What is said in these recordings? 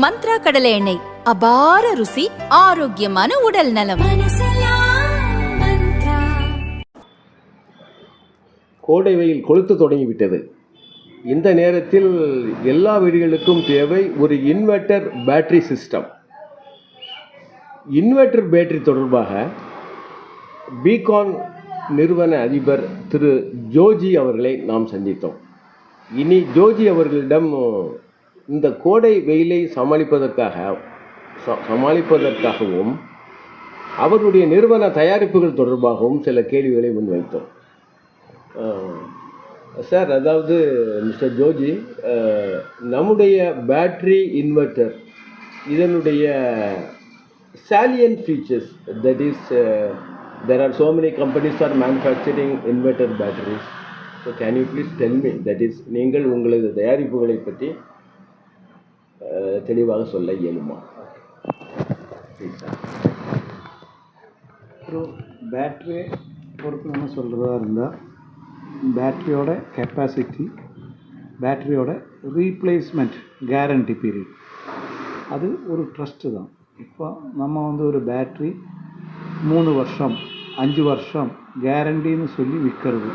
மந்த்ரா கடலை எண்ணெய், அபார ருசி, ஆரோக்கியமான உடல் நலம். கோடை வெயில் கொளுத்து தொடங்கிவிட்டது. இந்த நேரத்தில் எல்லா வீடுகளுக்கும் தேவை ஒரு inverter battery system. Inverter battery தொடர்பாக பீகான் நிறுவன அதிபர் திரு ஜோஜி அவர்களை நாம் சந்தித்தோம். இனி ஜோஜி அவர்களிடம் இந்த கோடை வெயிலை சமாளிப்பதற்காகவும் அவருடைய நிறுவன தயாரிப்புகள் தொடர்பாகவும் சில கேள்விகளை முன்வைத்தோம். சார், அதாவது மிஸ்டர் ஜோஜி, நம்முடைய பேட்டரி இன்வெர்ட்டர் இதனுடைய salient features, that is there are so many companies are manufacturing inverter batteries, so can you please tell me, that is நீங்கள் உங்களது தயாரிப்புகளை பற்றி தெளிவாக சொல்ல இயலுமா? அப்புறம் பேட்டரியை பொறுத்து நம்ம சொல்கிறதா இருந்தால் பேட்டரியோட கெப்பாசிட்டி, பேட்டரியோட ரீப்ளேஸ்மெண்ட் கேரண்டி பீரியட், அது ஒரு ட்ரஸ்ட்டு தான். இப்போ நம்ம ஒரு பேட்ரி 3 வருஷம் 5 வருஷம் கேரண்டின்னு சொல்லி விற்கிறது.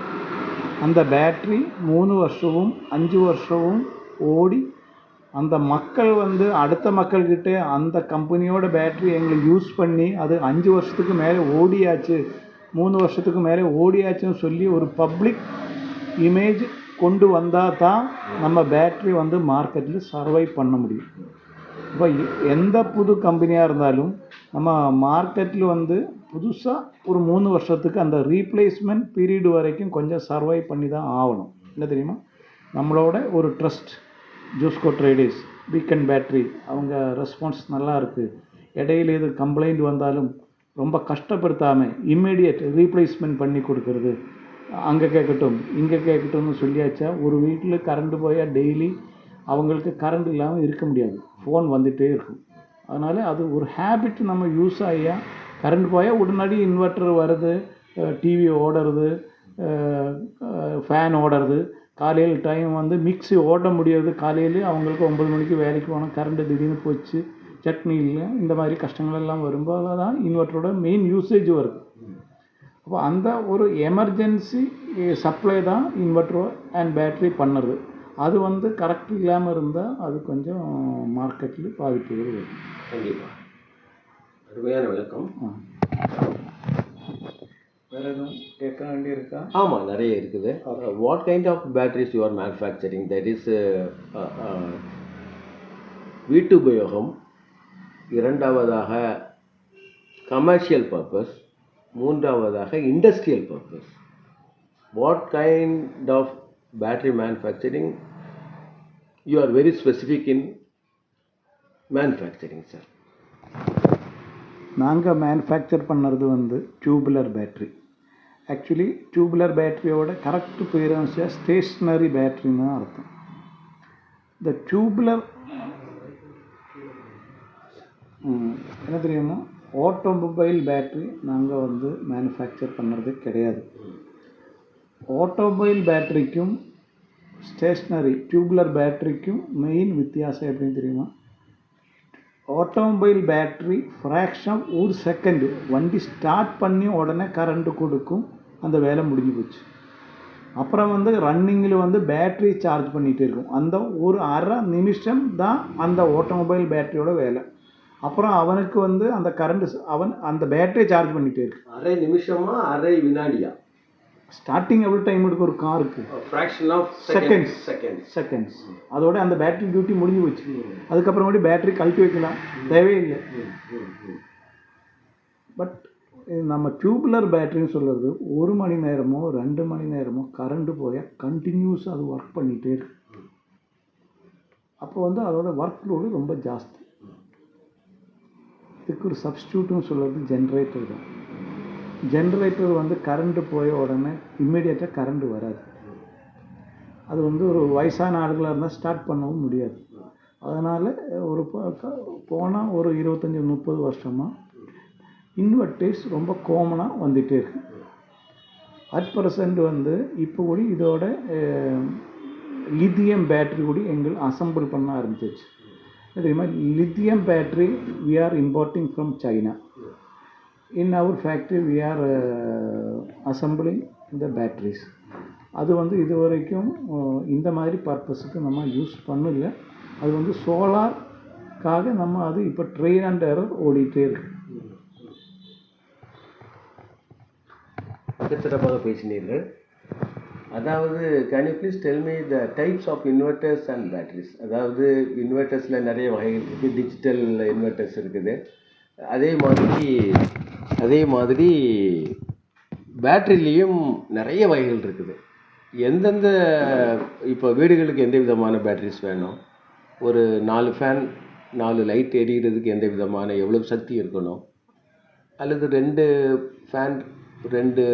அந்த பேட்ரி 3 வருஷமும் 5 வருஷமும் ஓடி அந்த மக்கள் அடுத்த மக்கள்கிட்ட அந்த கம்பெனியோட பேட்ரி எங்களுக்கு யூஸ் பண்ணி அது 5 வருஷத்துக்கு மேலே ஓடியாச்சு, 3 வருஷத்துக்கு மேலே ஓடியாச்சுன்னு சொல்லி ஒரு பப்ளிக் இமேஜ் கொண்டு வந்தால் தான் நம்ம பேட்ரி மார்க்கெட்டில் சர்வை பண்ண முடியும். இப்போ எந்த புது கம்பெனியாக இருந்தாலும் நம்ம மார்க்கெட்டில் புதுசாக ஒரு 3 வருஷத்துக்கு அந்த ரீப்ளேஸ்மெண்ட் பீரியடு வரைக்கும் கொஞ்சம் சர்வை பண்ணி தான் ஆகணும். என்ன தெரியுமா, நம்மளோட ஒரு ட்ரஸ்ட் ஜூஸ்கோ ட்ரேடர்ஸ், பீக்கன் பேட்ரி, அவங்க ரெஸ்பான்ஸ் நல்லா இருக்குது. இடையில எது கம்ப்ளைண்ட் வந்தாலும் ரொம்ப கஷ்டப்படுத்தாமல் இம்மீடியட் ரீப்ளேஸ்மெண்ட் பண்ணி கொடுக்கறது. அங்கே கேட்கட்டும் இங்கே கேட்கட்டும்னு சொல்லியாச்சா, ஒரு வீட்டில் கரண்ட் போயால் டெய்லி அவங்களுக்கு கரண்ட் இல்லாமல் இருக்க முடியாது, ஃபோன் வந்துகிட்டே இருக்கும். அதனால் அது ஒரு ஹேபிட் நம்ம யூஸ் ஆகியா, கரண்ட் போயால் உடனடி இன்வெர்ட்டர் வருது, டிவி ஓடுறது, ஃபேன் ஓடுறது, காலையில் டைம் மிக்ஸி ஓட முடியாது, காலையில் அவங்களுக்கு 9 மணிக்கு வேலைக்கு போனால் கரண்ட்டு திடீர்னு போச்சு, சட்னி இல்லை, இந்த மாதிரி கஷ்டங்கள் எல்லாம் வரும்போது தான் இன்வெர்ட்டரோட மெயின் யூசேஜ் வருது. அப்போ அந்த ஒரு எமர்ஜென்சி சப்ளை தான் இன்வெர்ட்டர் அண்ட் பேட்ரி பண்ணுறது. அது கரெக்ட் இல்லாமல் இருந்தால் அது கொஞ்சம் மார்க்கெட்டில் பாதிப்புகள் வரும். கண்டிப்பாக அருமையான விளக்கம். வேறு எதுவும் கேட்க வேண்டியிருக்கா? ஆமாம், நிறைய இருக்குது. What kind of batteries you are manufacturing, that is வீட்டு உபயோகம், இரண்டாவதாக கமர்ஷியல் பர்பஸ், மூன்றாவதாக industrial purpose. What kind of battery manufacturing you are very specific in manufacturing, sir? நாங்கள் மேனுஃபேக்சர் பண்ணுறது டியூபுலர் பேட்ரி. ஆக்சுவலி டியூபுலர் பேட்டரியோட கரெக்ட் பேர் stationary பேட்ரின்னு அர்த்தம். இந்த டியூபுலர் என்ன தெரியுமா, ஆட்டோமொபைல் பேட்ரி நாங்கள் மேனுஃபேக்சர் பண்ணுறது கிடையாது. ஆட்டோமொபைல் பேட்டரிக்கும் ஸ்டேஷ்னரி டியூபுலர் பேட்டரிக்கும் மெயின் வித்தியாசம் எப்படின்னு தெரியுமா, ஆட்டோமொபைல் பேட்ரி ஃப்ராக்ஷன் ஒரு செகண்டு வண்டி ஸ்டார்ட் பண்ணி உடனே கரண்ட்டு கொடுக்கும், அந்த வேலை முடிஞ்சு போச்சு. அப்புறம் ரன்னிங்கில் பேட்ரி சார்ஜ் பண்ணிகிட்டே இருக்கும். அந்த ஒரு அரை நிமிஷம் தான் அந்த ஆட்டோமொபைல் பேட்டரியோட வேலை. அப்புறம் அவனுக்கு அந்த கரண்ட்டு அந்த பேட்டரியை சார்ஜ் பண்ணிகிட்டே இருக்கு. அரை நிமிஷமா அரை வினாடியா? ஸ்டார்டிங் எவ்வளோ டைம் எடுக்கும் ஒரு காருக்கு? Fraction of seconds. அதோட அந்த பேட்டரி டியூட்டி முடிஞ்சு போச்சு. அதுக்கப்புறம் கூட பேட்டரி கழட்டி வைக்கலாம், தேவையில்லை. பட் நம்ம டியூபுலர் பேட்டரின்னு சொல்கிறது 1 மணி நேரமோ 2 மணி நேரமோ கரண்ட்டு போயால் கண்டினியூஸாக அது ஒர்க் பண்ணிகிட்டே இருக்கு. அப்போ அதோட ஒர்க் லோடு ரொம்ப ஜாஸ்தி. இதுக்கு ஒரு சப்ஸ்டியூட்னு சொல்கிறது ஜென்ரேட்டர் தான். ஜென்ரேட்டர் கரண்ட்டு போய உடனே இம்மிடியேட்டாக கரண்ட்டு வராது. அது ஒரு வயசான ஆளுகளாக இருந்தால் ஸ்டார்ட் பண்ணவும் முடியாது. அதனால் ஒரு போனால் ஒரு 25-30 வருஷமாக இன்வெர்டர்ஸ் ரொம்ப காமனாக வந்துகிட்டே இருக்கு. அட் ப்ரெசண்ட் இப்போ கூட இதோட லித்தியம் பேட்டரி கூட எங்கள் அசம்பிள் பண்ண ஆரம்பிச்சிச்சு. தெரியுமா, lithium battery we are importing from China. In our factory we are assembling the batteries. அது வந்து இது வரைக்கும் இந்த மாதிரி பர்பஸுக்கு நம்ம யூஸ் பண்ணல. அது வந்து சோலார்க்காக நம்ம அது இப்போ ட்ரெயின் அண்ட் எரர் ஓடிட்டே இருக்கு. சிறப்பாக பேசினீர்கள். அதாவது can you please tell me the types of inverters and batteries. அதாவது இன்வெர்ட்டர்ஸில் நிறைய வகைகள் இருக்குது, டிஜிட்டல் இன்வெர்ட்டர்ஸ் இருக்குது, அதே மாதிரி பேட்டரிலேயும் நிறைய வகைகள் இருக்குது. எந்தெந்த இப்போ வீடுகளுக்கு எந்த விதமான பேட்டரிஸ் வேணும், ஒரு 4 ஃபேன் 4 லைட் எரிகிறதுக்கு எந்த விதமான எவ்வளோ சக்தி இருக்கணும், அல்லது 2 ஃபேன் 2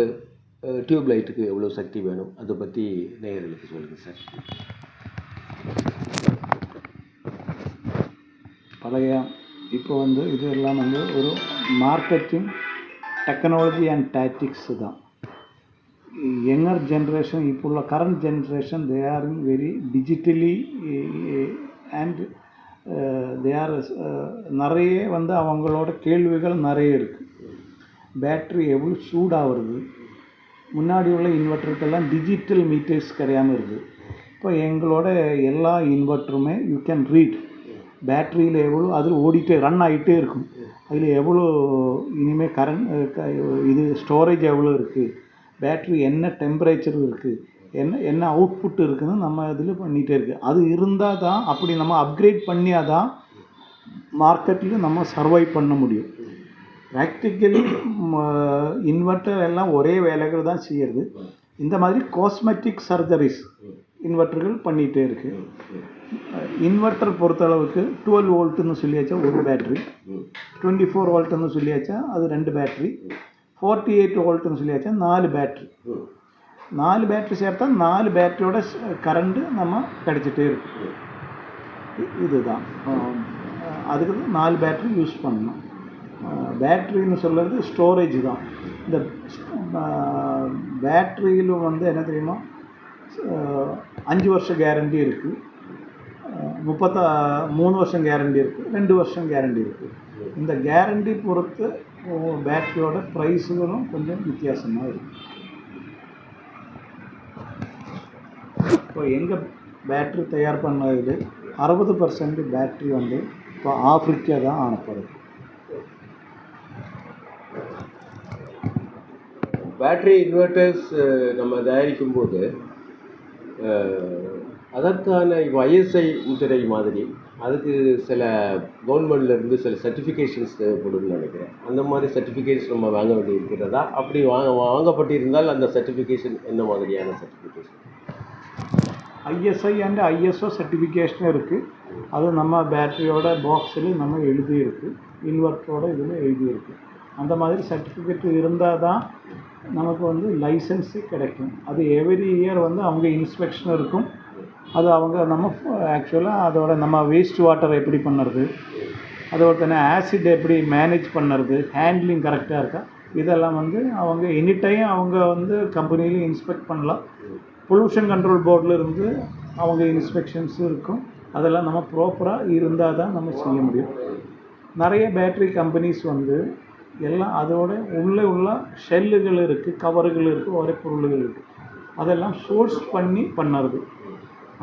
டியூப் லைட்டுக்கு எவ்வளோ சக்தி வேணும், அதை பற்றி நேயர்களுக்கு சொல்லுங்கள் சார். பழைய இப்போ வந்து இது எல்லாம் வந்து ஒரு மார்க்கெட்டிங் டெக்னாலஜி அண்ட் டாக்டிக்ஸ் தான். யங்கர் ஜென்ரேஷன், இப்போ உள்ள current generation, they are in very digitally and they are நிறைய வந்து அவங்களோட கேள்விகள் நிறைய இருக்குது. பேட்ரி எவ்வளோ சூடாகிறது, முன்னாடி உள்ள இன்வெர்ட்டருக்கெல்லாம் டிஜிட்டல் மீட்டர்ஸ் கிடையாமல் இருக்குது. இப்போ எங்களோட எல்லா இன்வெர்ட்டருமே யூ கேன் ரீட் பேட்ரியில் எவ்வளோ, அதில் ஓடிட்டே ரன் ஆகிட்டே இருக்கும், அதில் எவ்வளோ இனிமேல் கரண்ட் இது ஸ்டோரேஜ் எவ்வளோ இருக்குது, பேட்ரி என்ன டெம்பரேச்சர் இருக்குது, என்ன அவுட்புட் இருக்குதுன்னு நம்ம இதில் பண்ணிகிட்டே இருக்குது. அது இருந்தால் தான், அப்படி நம்ம அப்கிரேட் பண்ணியால் தான் மார்க்கெட்டில் நம்ம சர்வைவ் பண்ண முடியும். ப்ராக்டிக்கலி இன்வெர்ட்டர் எல்லாம் ஒரே வேலைகள் தான் செய்கிறது. இந்த மாதிரி காஸ்மெட்டிக் சர்ஜரிஸ் இன்வெர்ட்டர்கள் பண்ணிகிட்டே இருக்குது. இன்வெர்ட்டர் பொறுத்தளவுக்கு 12 வோல்ட்டுன்னு சொல்லியாச்சா ஒரு பேட்ரி, 24 வோல்ட்டுன்னு சொல்லியாச்சா அது 2 பேட்ரி, 48 வோல்ட்டுன்னு சொல்லியாச்சா 4 பேட்ரி. 4 பேட்ரி சேர்த்தா 4 பேட்டரியோட கரண்ட்டு நம்ம கிடச்சிட்டே இருக்கு. இதுதான் அதுக்கு 4 பேட்ரி யூஸ் பண்ணணும். பேட்ரின்னு சொல்கிறது ஸ்டோரேஜ் தான். இந்த பேட்ரியிலும் வந்து என்ன தெரியுமா, 5 வருஷம் கேரண்டி இருக்குது, 3 வருஷம் கேரண்டி இருக்குது, 2 வருஷம் கேரண்டி இருக்குது. இந்த கேரண்டி பொறுத்து பேட்டரியோட ப்ரைஸுகளும் கொஞ்சம் வித்தியாசமாக இருக்குது. இப்போ எங்கள் பேட்ரி தயார் பண்ணது 60% பேட்ரி வந்து இப்போ ஆப்பிரிக்கா தான் அனுப்புறது. பேட்ரி இன்வெர்ட்டர்ஸ் நம்ம தயாரிக்கும் போது அதற்கான இப்போ ஐஎஸ்ஐ முத்திரை மாதிரி அதுக்கு சில கவர்மெண்ட்லேருந்து சில சர்டிஃபிகேஷன்ஸ் தேவைப்படும்னு நினைக்கிறேன். அந்த மாதிரி சர்டிஃபிகேட்ஸ் நம்ம வாங்க வேண்டி இருக்கிறதா? அப்படி வாங்கப்பட்டிருந்தால் அந்த சர்டிஃபிகேஷன் என்ன மாதிரியான certification? ISI and ISO certification இருக்குது. அது நம்ம பேட்டரியோட பாக்ஸில் நம்ம எழுதியிருக்கு, இன்வெர்ட்டரோட இதில் எழுதியிருக்கு. அந்த மாதிரி சர்டிஃபிகேட் இருந்தால் தான் நமக்கு வந்து லைசன்ஸு கிடைக்கும். அது எவ்ரி இயர் வந்து அவங்க இன்ஸ்பெக்ஷன் இருக்கும். அது அவங்க நம்ம ஆக்சுவலாக அதோட நம்ம வேஸ்ட் வாட்டர் எப்படி பண்ணுறது, அதோட தானே ஆசிட் எப்படி மேனேஜ் பண்ணுறது, ஹேண்ட்லிங் கரெக்டாக இருக்கா, இதெல்லாம் வந்து அவங்க எனி டைம் அவங்க வந்து கம்பெனியில் இன்ஸ்பெக்ட் பண்ணலாம். பொல்யூஷன் கண்ட்ரோல் போர்டில் இருந்து அவங்க இன்ஸ்பெக்ஷன்ஸு இருக்கும். அதெல்லாம் நம்ம ப்ராப்பராக இருந்தால் தான் நம்ம செய்ய முடியும். நிறைய பேட்ரி கம்பெனிஸ் வந்து எல்லாம் அதோட உள்ளே உள்ள ஷெல்லுகள் இருக்குது, கவர்கள் இருக்குது, ஒரே பொருள்கள் இருக்குது, அதெல்லாம் சோர்ஸ் பண்ணி பண்ணுறது.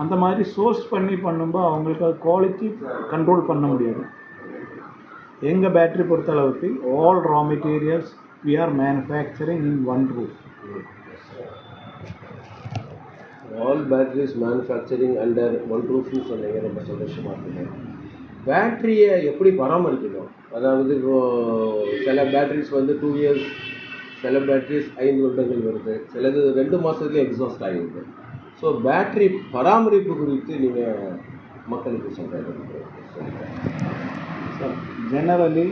அந்த மாதிரி சோர்ஸ் பண்ணி பண்ணும்போது அவங்களுக்கு அது குவாலிட்டி கண்ட்ரோல் பண்ண முடியாது. எங்கள் பேட்ரி பொறுத்தளவுக்கு all raw materials we are manufacturing in one roof. All batteries manufacturing under one ரூஃப்னு சொன்னீங்க, ரொம்ப சந்தோஷமாக இருக்குது. பேட்டரியை எப்படி பராமரிக்கணும்? அதாவது சில பேட்டரிஸ் வந்து 2 இயர்ஸ், சில பேட்டரிஸ் 5 வருடங்கள் வருது, சிலது 2 மாதத்துலேயே எக்ஸாஸ்ட் ஆகிடுது. ஸோ பேட்டரி பராமரிப்பு குறித்து நீங்கள் மக்களுக்கு சொல்கிறது. ஜெனரலி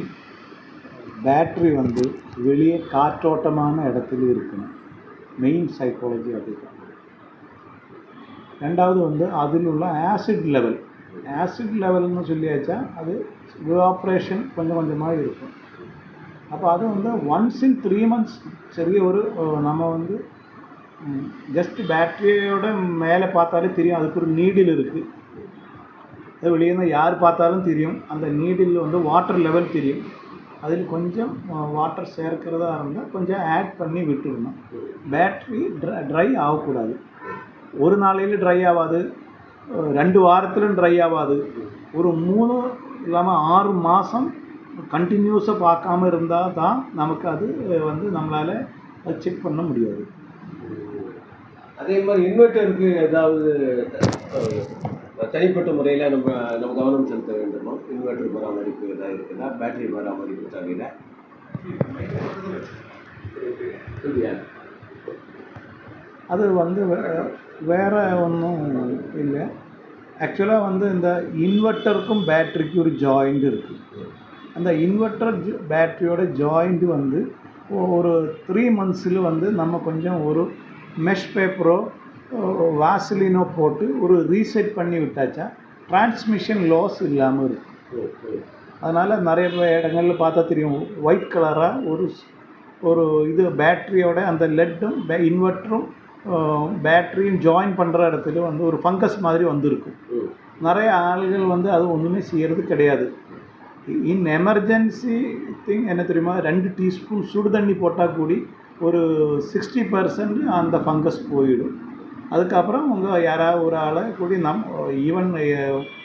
பேட்ரி வந்து வெளியே காற்றோட்டமான இடத்துல இருக்கணும். மெயின் சைக்காலஜி அதுதான். ரெண்டாவது வந்து அதில் உள்ள ஆசிட் லெவல்னு சொல்லியாச்சா அது ஆப்ரேஷன் கொஞ்சம் கொஞ்சமாக இருக்கும். அப்போ அது வந்து ஒன்ஸ் இன் 3 months சரி ஒரு நம்ம வந்து ஜஸ்ட் பேட்டரியோட மேலே பார்த்தாலே தெரியும் அதுக்கு ஒரு நீடில் இருக்குது. அது வெளியே யார் பார்த்தாலும் தெரியும். அந்த நீடில் வந்து வாட்டர் லெவல் தெரியும். அதில் கொஞ்சம் வாட்டர் சேர்க்கிறதா இருந்தால் கொஞ்சம் ஆட் பண்ணி விட்டுடணும். பேட்ரி ட்ரை ஆகக்கூடாது. ஒரு நாளையில் ட்ரை ஆகாது, 2 வாரத்திலும் ட்ரை ஆகாது. ஒரு 3 இல்லாமல் 6 மாதம் கண்டினியூஸாக பார்க்காம இருந்தால் தான் நமக்கு அது வந்து நம்மளால் அது செக் பண்ண முடியாது. அதே மாதிரி இன்வெர்ட்டருக்கு ஏதாவது தனிப்பட்ட முறையில் நம்ம கவனம் செலுத்த வேண்டுமா? இன்வெர்ட்டர் பராமரிப்பு ஏதாவது இருக்குதா? பேட்டரி பராமரிப்பு தவிர இல்லையா? அது வந்து வேறு ஒன்றும் இல்லை. ஆக்சுவலாக வந்து இந்த இன்வெர்ட்டருக்கும் பேட்டரிக்கும் ஒரு ஜாயிண்ட் இருக்குது. அந்த இன்வெர்ட்டர் பேட்டரியோட ஜாயிண்ட் வந்து ஒரு 3 மந்த்ஸில் வந்து நம்ம கொஞ்சம் ஒரு மெஷ் பேப்பரோ வாசலினோ போட்டு ஒரு ரீசெட் பண்ணி விட்டாச்சா டிரான்ஸ்மிஷன் லாஸ் இல்லாமல் இருக்கும். அதனால் நிறைய இடங்களில் பார்த்தா தெரியும், ஒயிட் கலராக ஒரு இது பேட்டரியோட அந்த லெட்டும் இன்வெர்ட்டரும் பேட்டரியும் ஜாயின் பண்ணுற இடத்துல வந்து ஒரு ஃபங்கஸ் மாதிரி வந்துருக்கும். நிறைய ஆள்கள் வந்து அது ஒன்றுமே செய்கிறது கிடையாது. இன் எமர்ஜென்சி திங் என்ன தெரியுமா, 2 டீஸ்பூன் சுடு தண்ணி போட்டால் கூடி ஒரு 60% அந்த ஃபங்கஸ் போயிடும். அதுக்கப்புறம் உங்கள் யாராவது ஒரு ஆளை கூடி ஈவன்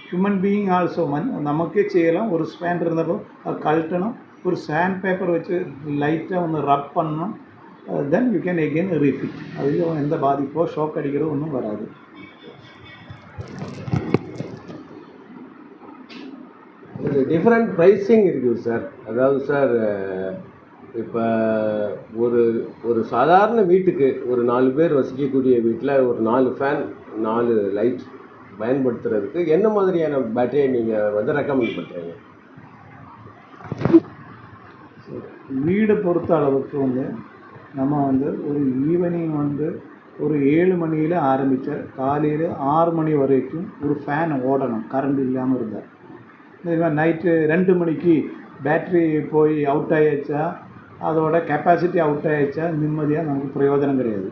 ஹியூமன் பீயிங் ஆல்சோ நமக்கே செய்யலாம். ஒரு ஸ்பேன் இருந்தாலும் அது கழட்டணும், ஒரு சாண்ட் பேப்பர் வச்சு லைட்டாக ஒன்று ரப் பண்ணணும். Then you can again refit. அதுலேயும் எந்த பாதிப்போ ஷாக் அடிக்கிறதோ ஒன்றும் வராது. ஒரு டிஃப்ரெண்ட் ப்ரைஸிங் இருக்குது சார். அதாவது சார், இப்போ ஒரு சாதாரண வீட்டுக்கு ஒரு 4 பேர் வசிக்கக்கூடிய வீட்டில் ஒரு 4 ஃபேன் 4 லைட் பயன்படுத்துறதுக்கு என்ன மாதிரியான பேட்டரியை நீங்கள் வந்து ரெக்கமெண்ட் பண்ணுறீங்க? வீடை பொறுத்த அளவுக்கு வந்து நம்ம வந்து ஒரு ஈவினிங் வந்து ஒரு 7 மணியில் ஆரம்பித்த காலையில் 6 மணி வரைக்கும் ஒரு ஃபேன் ஓடணும், கரண்ட் இல்லாமல் இருந்தால். இதே நைட்டு 2 மணிக்கு பேட்ரி போய் அவுட் ஆகிடுச்சா, அதோட கெப்பாசிட்டி அவுட் ஆகிடுச்சா, நிம்மதியாக நமக்கு பிரயோஜனம் கிடையாது.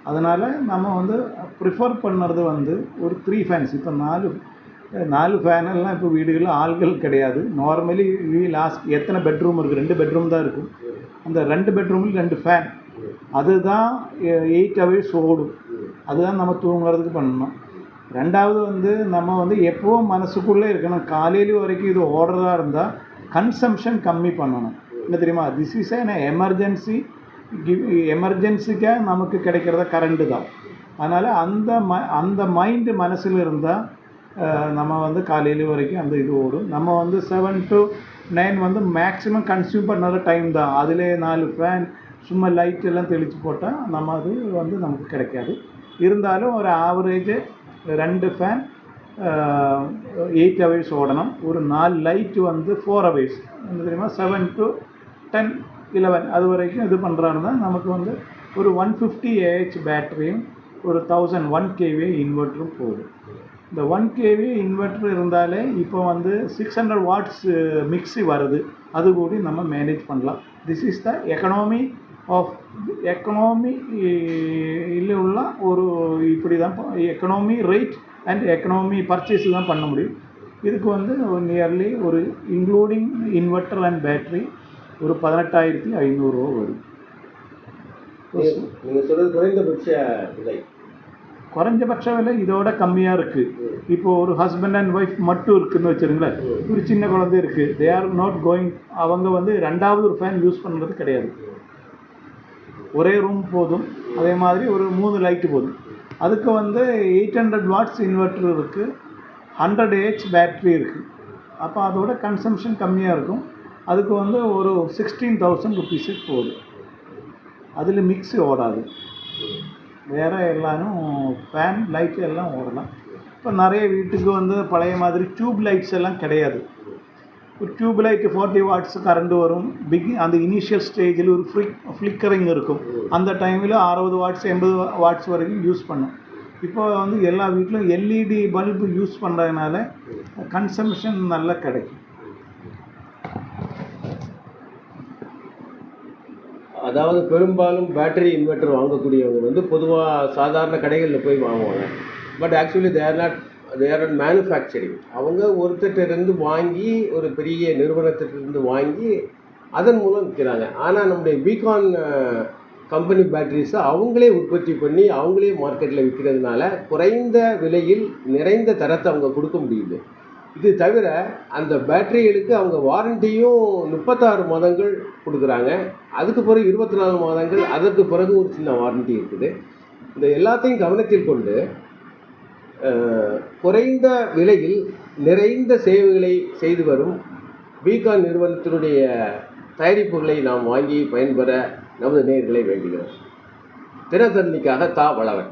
அதனால் நம்ம வந்து ப்ரிஃபர் பண்ணுறது வந்து ஒரு 3 ஃபேன்ஸ். இப்போ 4 ஃபேனெல்லாம் இப்போ வீடுகளில் ஆள்கள் கிடையாது. நார்மலி எத்தனை பெட்ரூம் இருக்குது? 2 பெட்ரூம் தான் இருக்கும். அந்த 2 பெட்ரூமில் 2 ஃபேன், அதுதான் 8 hours ஓடும். அதுதான் நம்ம தூங்குறதுக்கு பண்ணணும். ரெண்டாவது வந்து நம்ம வந்து எப்போவும் மனசுக்குள்ளே இருக்கணும், காலையில் வரைக்கும் இது ஓடுறதா இருந்தால் கன்சம்ஷன் கம்மி பண்ணணும். என்ன தெரியுமா, திஸ் இஸ் ஏன் எமர்ஜென்சிக்காக நமக்கு கிடைக்கிறத கரண்ட்டு தான். அதனால் அந்த மைண்டு மனசில் இருந்தால் நம்ம வந்து காலையில் வரைக்கும் அந்த இது ஓடும். நம்ம வந்து 7 to 9 வந்து மேக்ஸிமம் கன்சியூம் பண்ணுற டைம் தான். அதிலே 4 ஃபேன் சும்மா லைட் எல்லாம் தெளித்து போட்டால் அது வந்து நமக்கு கிடைக்காது. இருந்தாலும் ஒரு ஆவரேஜ் 2 ஃபேன் 8 hours ஓடணும். ஒரு 4 லைட்டு வந்து 4 hours. என்ன தெரியுமா, 7 to 10, 11 அது வரைக்கும் இது பண்ணுறாங்கன்னா நமக்கு வந்து ஒரு 150 Ah பேட்டரியும் ஒரு 1001 kVA இன்வெர்ட்டரும் போகும். இந்த 1 kVA இன்வெர்ட்டர் இருந்தாலே இப்போ வந்து 600 watts மிக்ஸி வருது, அது கூட நம்ம மேனேஜ் பண்ணலாம். திஸ் இஸ் த எக்கனாமி உள்ள ஒரு இப்படி தான் economy rate and economy purchase தான் பண்ண முடியும். இதுக்கு வந்து நியர்லி ஒரு இன்க்ளூடிங் இன்வெர்ட்டர் அண்ட் பேட்ரி ஒரு 18,500 ரூபா வரும். நீங்கள் சொல்கிறது குறைந்தபட்ச விலை? குறைஞ்சபட்ச விலை இதோட கம்மியாக இருக்குது. இப்போது ஒரு ஹஸ்பண்ட் அண்ட் ஒய்ஃப் மட்டும் இருக்குதுன்னு வச்சுருங்களேன், ஒரு சின்ன குழந்தை இருக்குது, தே ஆர் நாட் கோயிங், அவங்க வந்து 2வது ஒரு ஃபேன் யூஸ் பண்ணுறது கிடையாது. ஒரே ரூம் போதும், அதே மாதிரி ஒரு 3 லைட்டு போதும். அதுக்கு வந்து 800 watts இன்வெர்ட்டர் இருக்குது, 100 Ah பேட்ரி இருக்குது. அப்போ அதோட கன்சம்ஷன் கம்மியாக இருக்கும். அதுக்கு வந்து ஒரு 16,000 rupees போதும். அதில் மிக்ஸி ஓடாது, வேறு எல்லாரும் ஃபேன் லைட்டு எல்லாம் ஓடலாம். இப்போ நிறைய வீட்டுக்கு வந்து பழைய மாதிரி டியூப் லைட்ஸ் எல்லாம் கிடையாது. ஒரு டியூப் லைட்டு 40 watts கரண்ட் வரும். அந்த இனிஷியல் ஸ்டேஜில் ஒரு ஃப்ளிக்கரிங் இருக்கும். அந்த டைமில் 60 watts 80 watts வரைக்கும் யூஸ் பண்ணும். இப்போ வந்து எல்லா வீட்டிலும் எல்இடி பல்பு யூஸ் பண்ணுறதுனால கன்சம்ஷன் நல்லா கிடைக்கும். அதாவது பெரும்பாலும் பேட்டரி இன்வெர்ட்டர் வாங்கக்கூடியவங்க வந்து பொதுவாக சாதாரண கடைகளில் போய் வாங்குவாங்க. But actually they are not there manufacturing. அவங்க ஒருத்தர்கிட்டருந்து வாங்கி ஒரு பெரிய நிறுவனத்திலிருந்து வாங்கி அதன் மூலம் விற்கிறாங்க. ஆனால் நம்முடைய பீகான் கம்பெனி பேட்டரிஸை அவங்களே உற்பத்தி பண்ணி அவங்களே மார்க்கெட்டில் விற்கிறதுனால குறைந்த விலையில் நிறைந்த தரத்தை அவங்க கொடுக்க முடியுது. இது தவிர அந்த பேட்டரிகளுக்கு அவங்க வாரண்டியும் 36 மாதங்கள் கொடுக்குறாங்க. அதுக்கு பிறகு 24 மாதங்கள், அதற்கு பிறகு ஒரு சின்ன வாரண்டி இருக்குது. இந்த எல்லாத்தையும் கவனத்தில் கொண்டு குறைந்த விலையில் நிறைந்த சேவைகளை செய்து வரும் பீகான் நிறுவனத்தினுடைய தயாரிப்புகளை நாம் வாங்கி பயன்பெற நமது நேயர்களை வேண்டுகிறோம். தினத்தரணிக்காக தா வளவன்.